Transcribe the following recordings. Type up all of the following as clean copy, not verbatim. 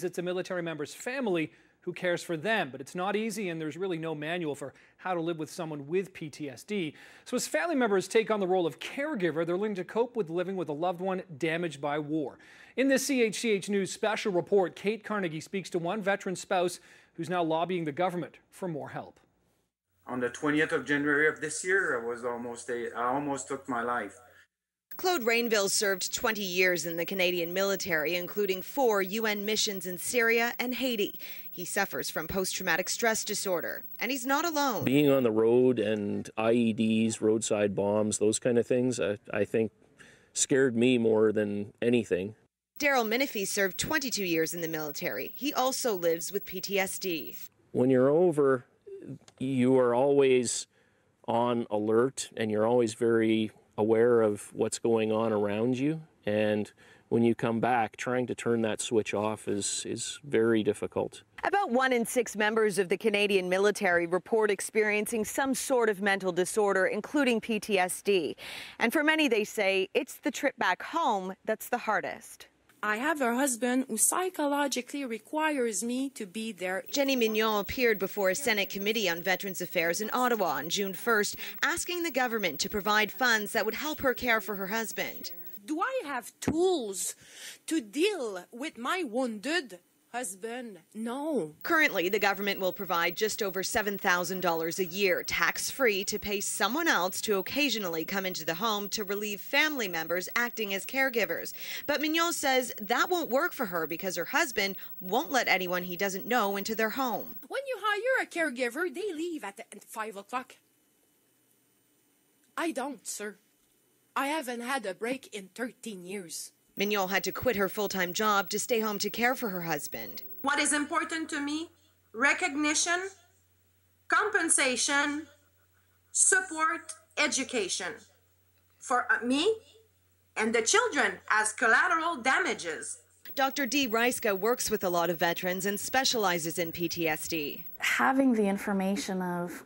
It's a military member's family who cares for them, but it's not easy, and there's really no manual for how to live with someone with PTSD. So as family members take on the role of caregiver, they're learning to cope with living with a loved one damaged by war. In this CHCH News special report, Kate Carnegie speaks to one veteran spouse who's now lobbying the government for more help. On the 20th of January of this year, I almost took my life. Claude Rainville served 20 years in the Canadian military, including 4 UN missions in Syria and Haiti. He suffers from post-traumatic stress disorder, and he's not alone. Being on the road and IEDs, roadside bombs, those kind of things, I think scared me more than anything. Daryl Minifee served 22 years in the military. He also lives with PTSD. When you're over, you are always on alert, and you're always very aware of what's going on around you, and when you come back, trying to turn that switch off is very difficult. About 1 in 6 members of the Canadian military report experiencing some sort of mental disorder, including PTSD. And for many, they say it's the trip back home that's the hardest. I have a husband who psychologically requires me to be there. Jenny Mignon appeared before a Senate Committee on Veterans Affairs in Ottawa on June 1st, asking the government to provide funds that would help her care for her husband. Do I have tools to deal with my wounded husband? No. Currently, the government will provide just over $7,000 a year, tax-free, to pay someone else to occasionally come into the home to relieve family members acting as caregivers. But Mignon says that won't work for her because her husband won't let anyone he doesn't know into their home. When you hire a caregiver, they leave at 5 o'clock. I don't, sir. I haven't had a break in 13 years. Mignon had to quit her full-time job to stay home to care for her husband. What is important to me? Recognition, compensation, support, education. For me and the children as collateral damages. Dr. Dee Reiska works with a lot of veterans and specializes in PTSD. Having the information of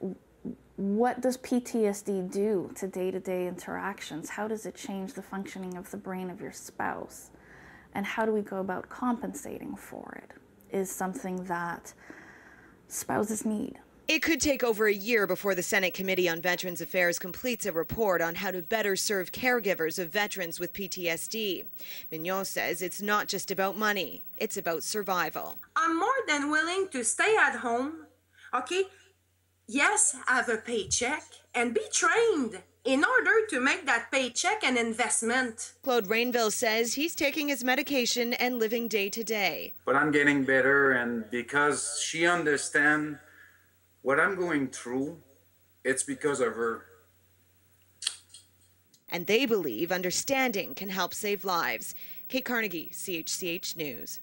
what does PTSD do to day-to-day interactions? How does it change the functioning of the brain of your spouse? And how do we go about compensating for it is something that spouses need. It could take over a year before the Senate Committee on Veterans Affairs completes a report on how to better serve caregivers of veterans with PTSD. Mignon says it's not just about money, it's about survival. I'm more than willing to stay at home, okay? Yes, have a paycheck and be trained in order to make that paycheck an investment. Claude Rainville says he's taking his medication and living day to day. But I'm getting better, and because she understands what I'm going through, it's because of her. And they believe understanding can help save lives. Kate Carnegie, CHCH News.